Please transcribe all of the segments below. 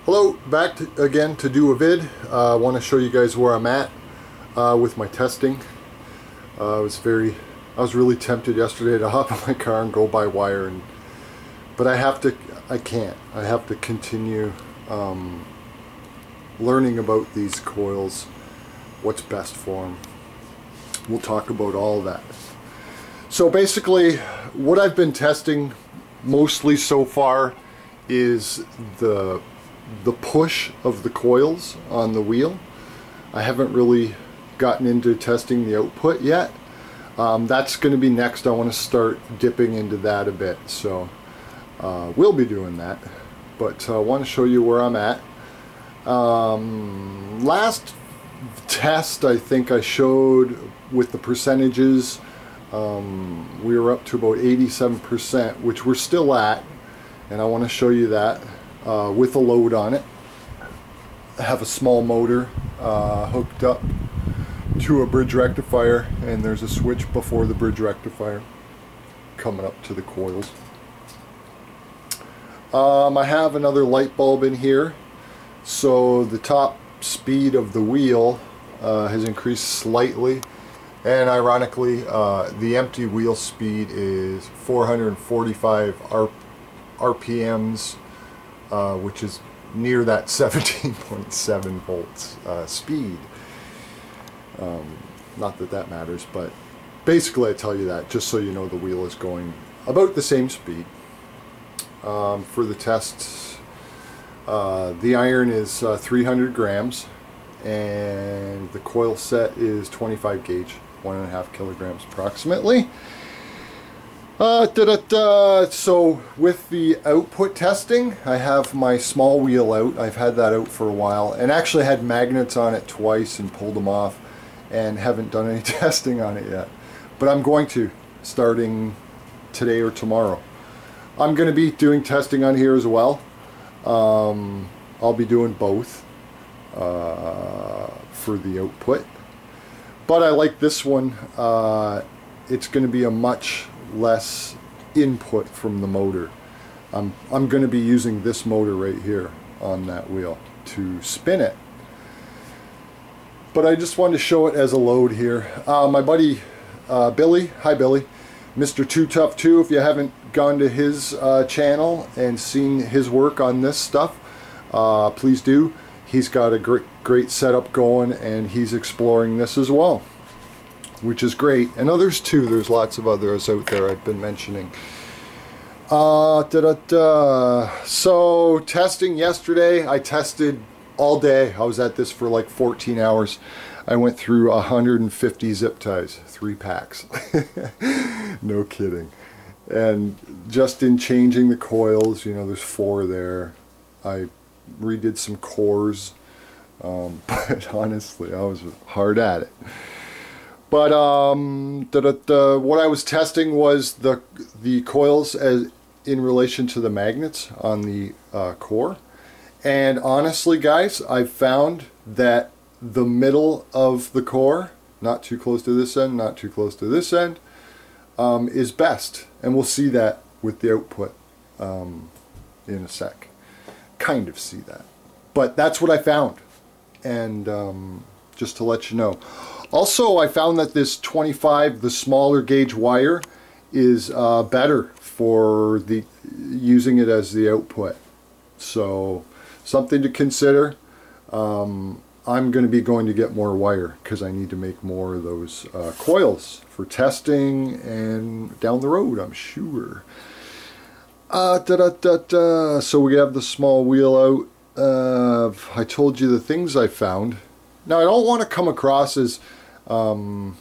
Hello, back again to do a vid. I want to show you guys where I'm at with my testing. I was really tempted yesterday to hop in my car and go buy wire, but I have to continue learning about these coils, what's best for them. We'll talk about all that. So basically, what I've been testing mostly so far is the push of the coils on the wheel. I haven't really gotten into testing the output yet. That's going to be next. I want to start dipping into that a bit, so we'll be doing that, but I want to show you where I'm at. Last test I think I showed with the percentages, we were up to about 87%, which we're still at, and I want to show you that with a load on it. I have a small motor hooked up to a bridge rectifier, and there's a switch before the bridge rectifier coming up to the coils. I have another light bulb in here, so the top speed of the wheel has increased slightly, and ironically the empty wheel speed is 445 RPMs, which is near that 17.7 volts speed. Not that that matters, but basically I tell you that just so you know the wheel is going about the same speed. For the tests, the iron is 300 grams and the coil set is 25 gauge, 1.5 kilograms approximately. So with the output testing, I have my small wheel out. I've had that out for a while and actually had magnets on it twice and pulled them off, and haven't done any testing on it yet, but I'm going to, starting today or tomorrow. I'm going to be doing testing on here as well. I'll be doing both for the output, but I like this one. It's going to be a much less input from the motor. I'm going to be using this motor right here on that wheel to spin it, but I just wanted to show it as a load here. My buddy Billy, hi Billy, Mr. Too Tough 2, if you haven't gone to his channel and seen his work on this stuff, please do. He's got a great setup going, and he's exploring this as well, which is great, and others too. There's lots of others out there I've been mentioning. So testing yesterday, I tested all day. I was at this for like 14 hours. I went through 150 zip ties, 3 packs. No kidding. And just in changing the coils, you know, there's 4 there. I redid some cores, but honestly I was hard at it. But what I was testing was the coils as in relation to the magnets on the core. And honestly guys, I've found that the middle of the core, not too close to this end, not too close to this end, is best. And we'll see that with the output in a sec. Kind of see that. But that's what I found. And just to let you know. Also, I found that this 25, the smaller gauge wire, is better for using it as the output. So something to consider. I'm going to be going to get more wire because I need to make more of those coils for testing and down the road, I'm sure. So we have the small wheel out. I told you the things I found. Now I don't want to come across as 100%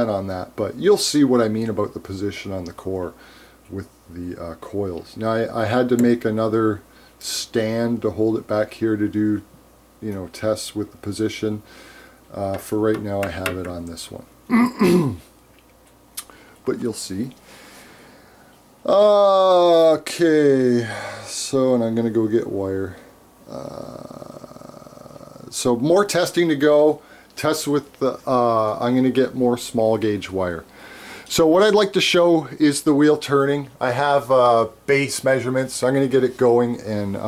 on that, but you'll see what I mean about the position on the core with the coils. Now I had to make another stand to hold it back here to do, you know, tests with the position. For right now I have it on this one. But you'll see. Okay, so, and I'm gonna go get wire. So more testing to go. Test with the I'm gonna get more small gauge wire. So what I'd like to show is the wheel turning. I have base measurements, so I'm going to get it going, and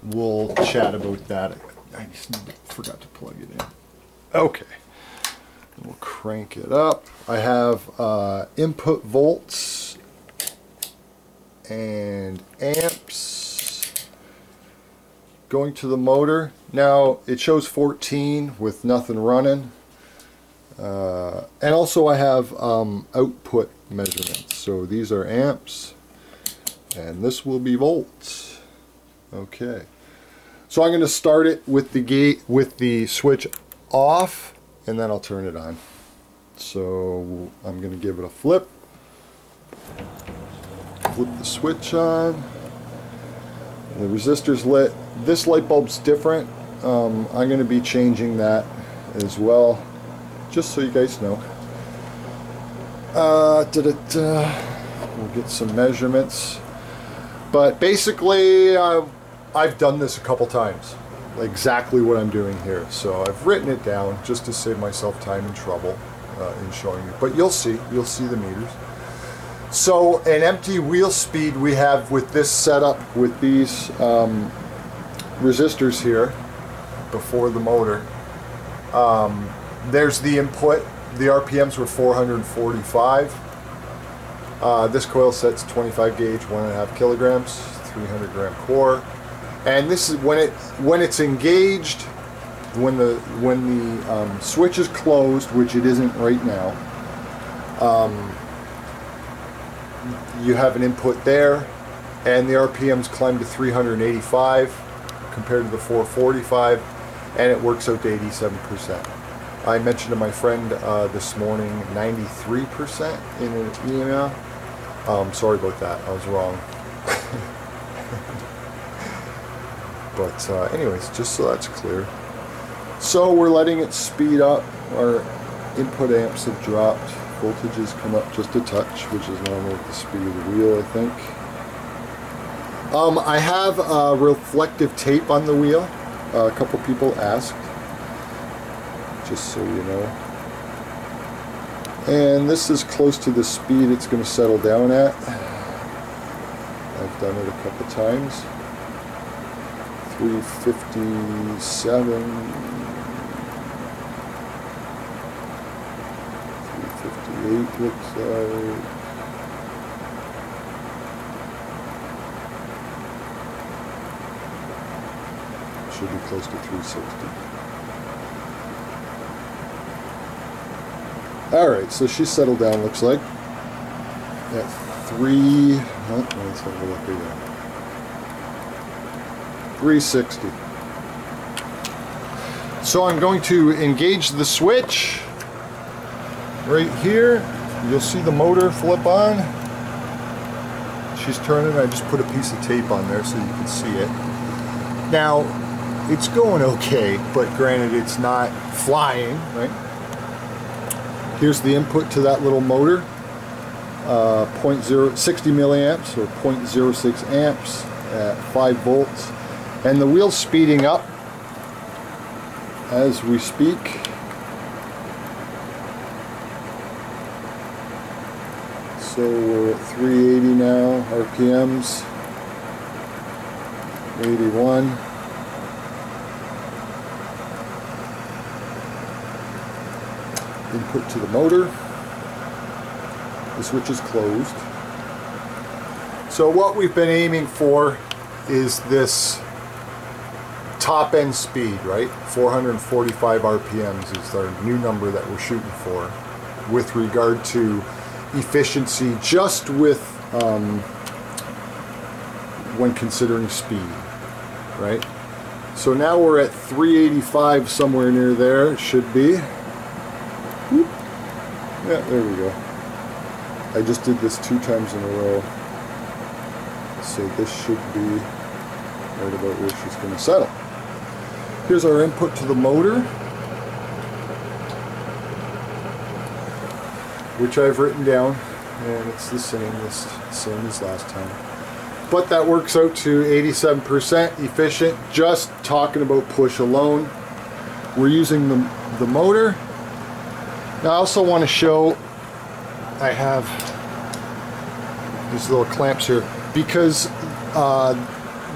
we'll chat about that. I just forgot to plug it in. Okay. We'll crank it up. I have input volts and amps going to the motor. Now it shows 14 with nothing running. And also I have output measurements. So these are amps and this will be volts. Okay. So I'm going to start it with the switch off, and then I'll turn it on. So I'm going to give it a flip. Flip the switch on. The resistor's lit. This light bulb's different. I'm going to be changing that as well, just so you guys know. We'll get some measurements. But basically, I've done this a couple times, exactly what I'm doing here. So I've written it down just to save myself time and trouble in showing you. But you'll see the meters. So an empty wheel speed we have with this setup with these resistors here before the motor. There's the input. The RPMs were 445. This coil set's 25 gauge, 1.5 kilograms, 300 gram core. And this is when it's engaged, when the switch is closed, which it isn't right now. You have an input there, and the RPMs climb to 385 compared to the 445, and it works out to 87%. I mentioned to my friend this morning 93% in an email. Sorry about that, I was wrong. But anyways, just so that's clear. So we're letting it speed up. Our input amps have dropped. Voltages come up just a touch, which is normal with the speed of the wheel, I think. I have reflective tape on the wheel. A couple people asked, just so you know. And this is close to the speed it's going to settle down at. I've done it a couple times. 357, 358 looks like. Should be close to 360. Alright, so she's settled down, looks like. At 3, let's have a look again. 360. So I'm going to engage the switch right here. You'll see the motor flip on. She's turning. I just put a piece of tape on there so you can see it. Now, it's going okay, but granted it's not flying, right? Here's the input to that little motor. 60 milliamps or 0.06 amps at 5 volts. And the wheel's speeding up as we speak. So we're at 380 now, RPMs, 81. Input to the motor. The switch is closed. So what we've been aiming for is this top end speed, right? 445 RPMs is our new number that we're shooting for with regard to efficiency, just with when considering speed, right? So now we're at 385, somewhere near there it should be. Whoop. Yeah, there we go. I just did this 2 times in a row, so this should be right about where she's going to settle. Here's our input to the motor, which I've written down, and it's the same as last time. But that works out to 87% efficient, just talking about push alone. We're using the motor. Now I also want to show I have these little clamps here because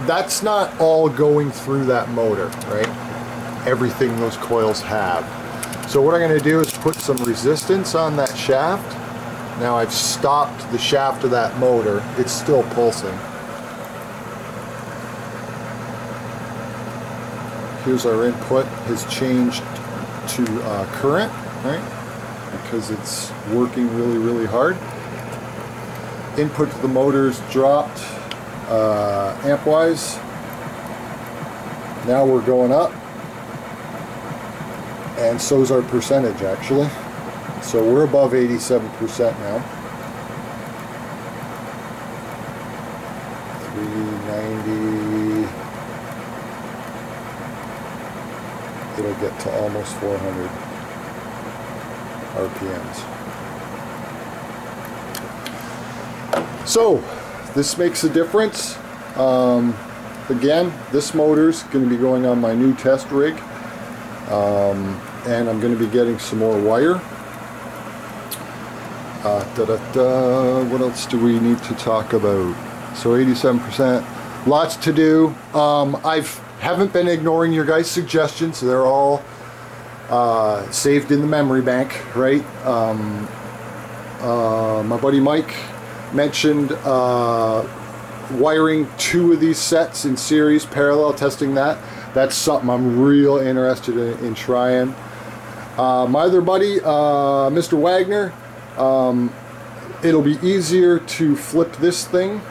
that's not all going through that motor, right? Everything those coils have. So what I'm going to do is put some resistance on that shaft. Now I've stopped the shaft of that motor. It's still pulsing. Here's our input has changed to current, right? Because it's working really, really hard. Input to the motor's dropped amp-wise. Now we're going up. And so's our percentage, actually. So we're above 87% now. 390. It'll get to almost 400 RPMs. So this makes a difference. Again, this motor's going to be going on my new test rig, and I'm going to be getting some more wire. What else do we need to talk about? So 87%, lots to do. Haven't been ignoring your guys' suggestions. They're all saved in the memory bank, right? My buddy Mike mentioned wiring 2 of these sets in series, parallel, testing that. That's something I'm real interested in trying. My other buddy, Mr. Wagner, it'll be easier to flip this thing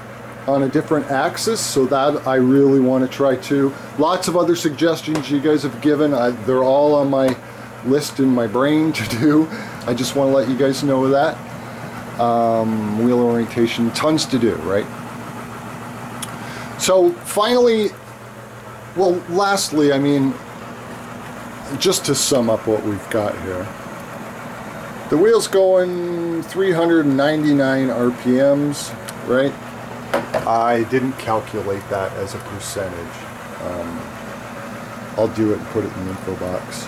on a different axis, so that I really want to try too. Lots of other suggestions you guys have given. They're all on my list in my brain to do. I just want to let you guys know that. Wheel orientation, tons to do, right? So finally, well, lastly, I mean, just to sum up what we've got here. The wheel's going 399 RPMs, right? I didn't calculate that as a percentage. I'll do it and put it in the info box.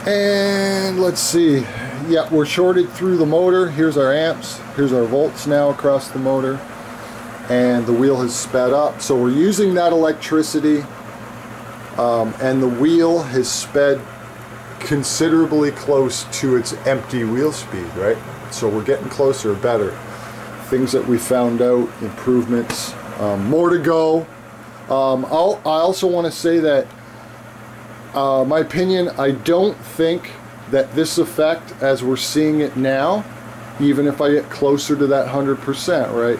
And let's see. Yeah, we're shorted through the motor. Here's our amps. Here's our volts now across the motor. And the wheel has sped up. So we're using that electricity. And the wheel has sped considerably close to its empty wheel speed, right? So we're getting closer, better. Things that we found out, improvements, more to go. I also want to say that, my opinion, I don't think that this effect, as we're seeing it now, even if I get closer to that 100%, right?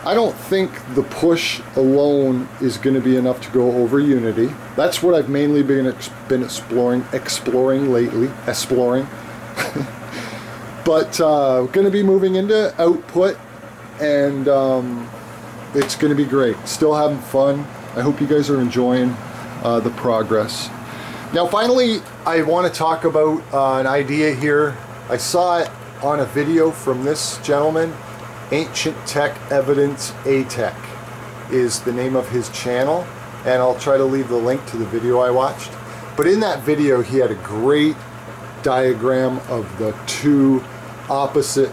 I don't think the push alone is going to be enough to go over unity. That's what I've mainly been exploring lately. But going to be moving into output, and it's going to be great. Still having fun. I hope you guys are enjoying the progress. Now finally, I want to talk about an idea here. I saw it on a video from this gentleman. Ancientech Evidence, atech is the name of his channel, and I'll try to leave the link to the video I watched. But in that video, he had a great diagram of the 2 opposite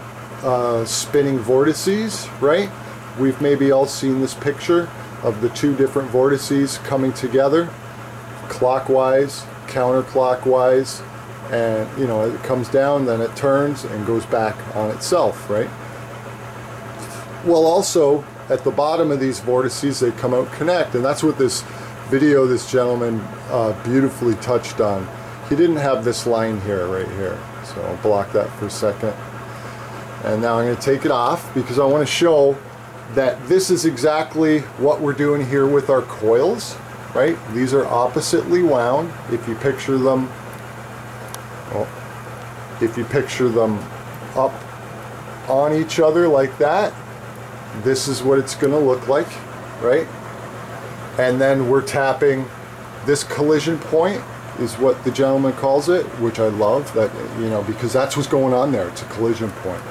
spinning vortices, right? We've maybe all seen this picture of the 2 different vortices coming together, clockwise, counterclockwise, and you know, it comes down, then it turns and goes back on itself, right? Well, also at the bottom of these vortices, they come out connect, and that's what this video, this gentleman beautifully touched on. He didn't have this line here, right here, so I'll block that for a second. And now I'm going to take it off because I want to show that this is exactly what we're doing here with our coils, right? These are oppositely wound. If you picture them, up on each other like that, this is what it's going to look like, right? And then we're tapping this collision point, is what the gentleman calls it, which I love, that, you know, because that's what's going on there. It's a collision point.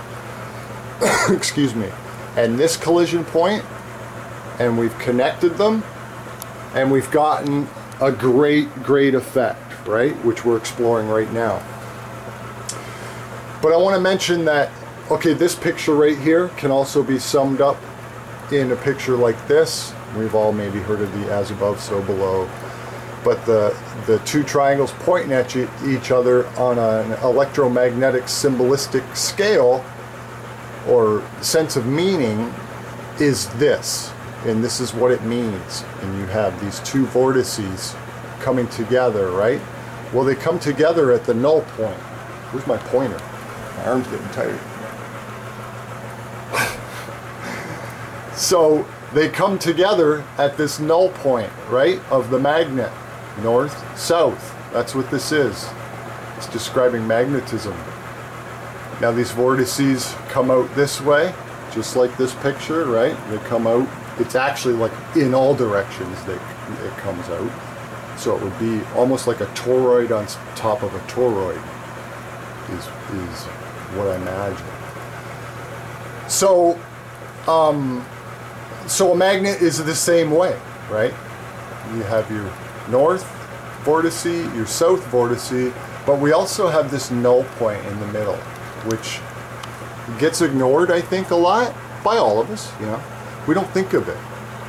Excuse me. And this collision point, and we've connected them, and we've gotten a great effect, right? Which we're exploring right now. But I want to mention that, okay, this picture right here can also be summed up in a picture like this. We've all maybe heard of the as above, so below. But the two triangles pointing at each other on an electromagnetic symbolistic scale or sense of meaning is this. And this is what it means. And you have these two vortices coming together, right? Well, they come together at the null point. Where's my pointer? My arm's getting tired. So they come together at this null point, right, of the magnet. North, south. That's what this is. It's describing magnetism. Now these vortices come out this way, just like this picture, right? They come out. It's actually like in all directions it comes out. So it would be almost like a toroid on top of a toroid is what I imagine. So so a magnet is the same way, right? You have your north vortice, your south vortice, but we also have this null point in the middle, which gets ignored, I think, a lot by all of us, you know. We don't think of it.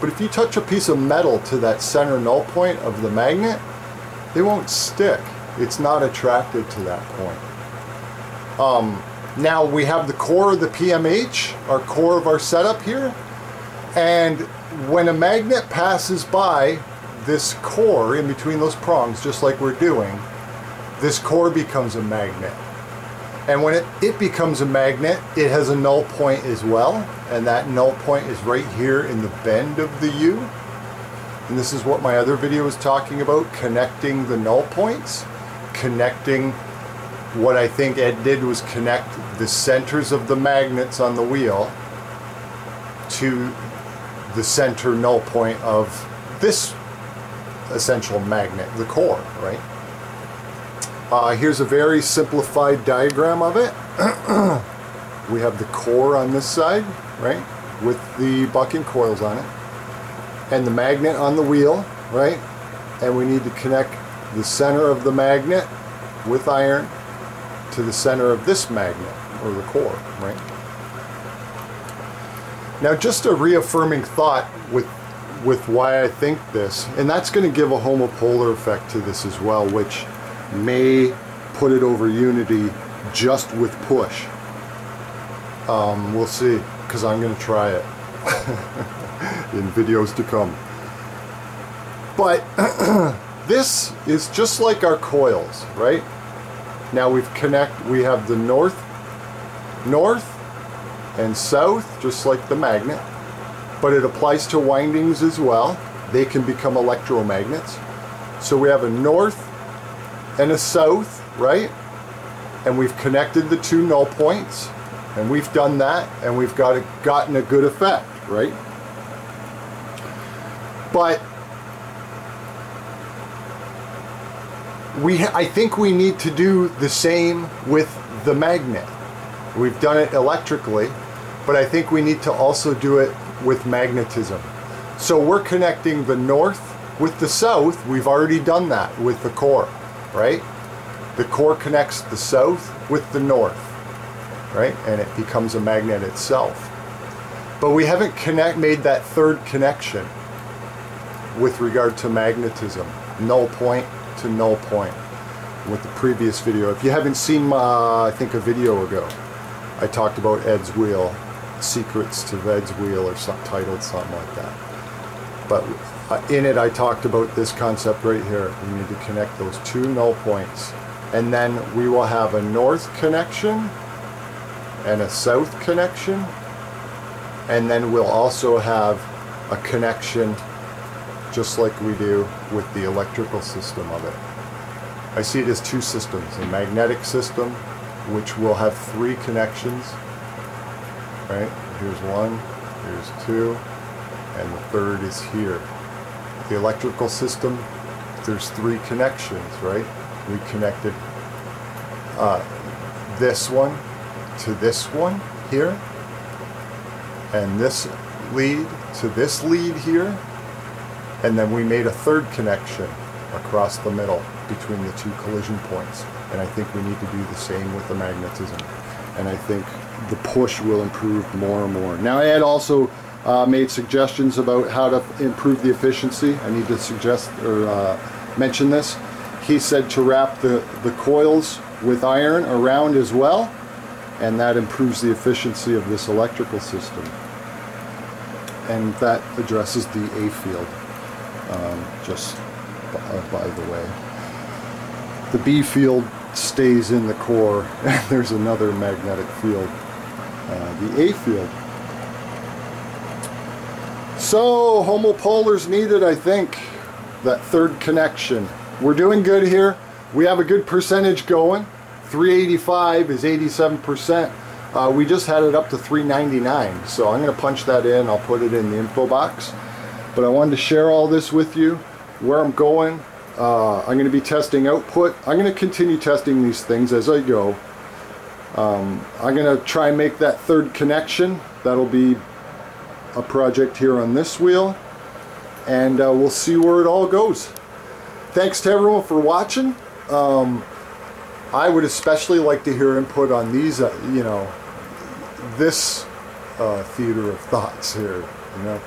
But if you touch a piece of metal to that center null point of the magnet, it won't stick. It's not attracted to that point. Now we have the core of the PMH, our core of our setup here, and when a magnet passes by this core in between those prongs, just like we're doing, this core becomes a magnet. And when it becomes a magnet, it has a null point as well, and that null point is right here in the bend of the U. And this is what my other video was talking about, connecting the null points. Connecting, what I think Ed did was connect the centers of the magnets on the wheel to the center null point of this essential magnet, the core, right? Here's a very simplified diagram of it. We have the core on this side, right, with the bucking coils on it, and the magnet on the wheel, right? And we need to connect the center of the magnet with iron to the center of this magnet, or the core, right? Now, just a reaffirming thought with why I think this, and that's going to give a homopolar effect to this as well, which may put it over unity just with push. We'll see, because I'm going to try it in videos to come. But this is just like our coils, right? Now we have the north and south, just like the magnet, but it applies to windings as well. They can become electromagnets. So we have a north and a south, right? And we've connected the two null points, and we've done that, and we've gotten a good effect, right? But I think we need to do the same with the magnet. We've done it electrically, but I think we need to also do it with magnetism. So we're connecting the north with the south. We've already done that with the core, right? The core connects the south with the north, right? And it becomes a magnet itself. But we haven't made that third connection with regard to magnetism, null point to null point, with the previous video. If you haven't seen I think a video ago, I talked about Ed's wheel, secrets to Ed's wheel, or titled something like that. But in it I talked about this concept right here. We need to connect those two null points, and then we will have a north connection and a south connection, and then we'll also have a connection just like we do with the electrical system of it. I see it as two systems, a magnetic system, which will have three connections, right? Here's one, here's two, and the third is here. The electrical system, there's three connections, right? We connected this one to this one here, and this lead to this lead here, and then we made a third connection across the middle between the two collision points. And I think we need to do the same with the magnetism. and I think the push will improve more and more. Now, Ed also made suggestions about how to improve the efficiency. I need to suggest or mention this. He said to wrap the coils with iron around as well, and that improves the efficiency of this electrical system. And that addresses the A field, just by the way. The B field stays in the core, and there's another magnetic field, the A field. So, homopolars needed, I think, that third connection. We're doing good here. We have a good percentage going. 385 is 87%. We just had it up to 399, so I'm going to punch that in. I'll put it in the info box. But I wanted to share all this with you, where I'm going. I'm going to be testing output. I'm going to continue testing these things as I go. I'm going to try and make that third connection. That'll be a project here on this wheel, and we'll see where it all goes. Thanks to everyone for watching. I would especially like to hear input on these, you know, this theater of thoughts here, you know,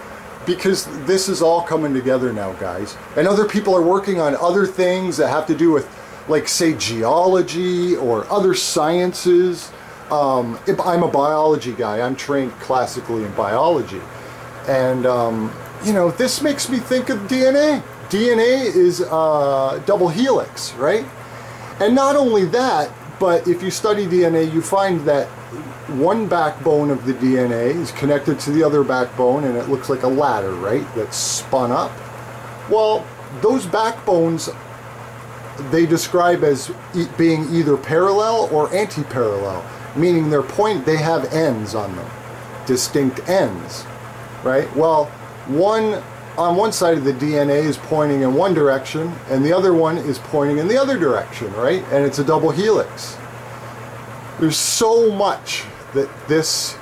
because this is all coming together now, guys. And other people are working on other things that have to do with, like, say, geology or other sciences. I'm a biology guy. I'm trained classically in biology. And, you know, this makes me think of DNA. DNA is double helix, right? And not only that, but if you study DNA, you find that one backbone of the DNA is connected to the other backbone, and it looks like a ladder, right? That's spun up. Well, those backbones, they describe as being either parallel or anti-parallel, meaning they have ends on them, distinct ends, right? Well, on one side of the DNA is pointing in one direction, and the other one is pointing in the other direction, right? And it's a double helix. There's so much that this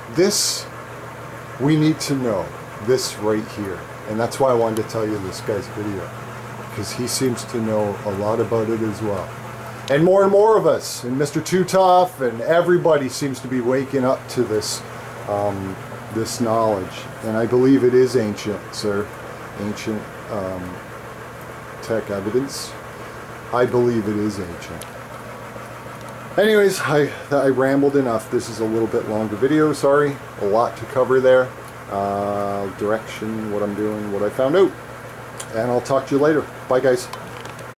we need to know, this right here. And that's why I wanted to tell you this guy's video, because he seems to know a lot about it as well. And more of us, and Mr. Too Tough, and everybody seems to be waking up to this, this knowledge. And I believe it is ancient, sir. Ancient tech evidence. I believe it is ancient. Anyways, I rambled enough. This is a little bit longer video, sorry. A lot to cover there. Direction, what I'm doing, what I found out. And I'll talk to you later. Bye, guys.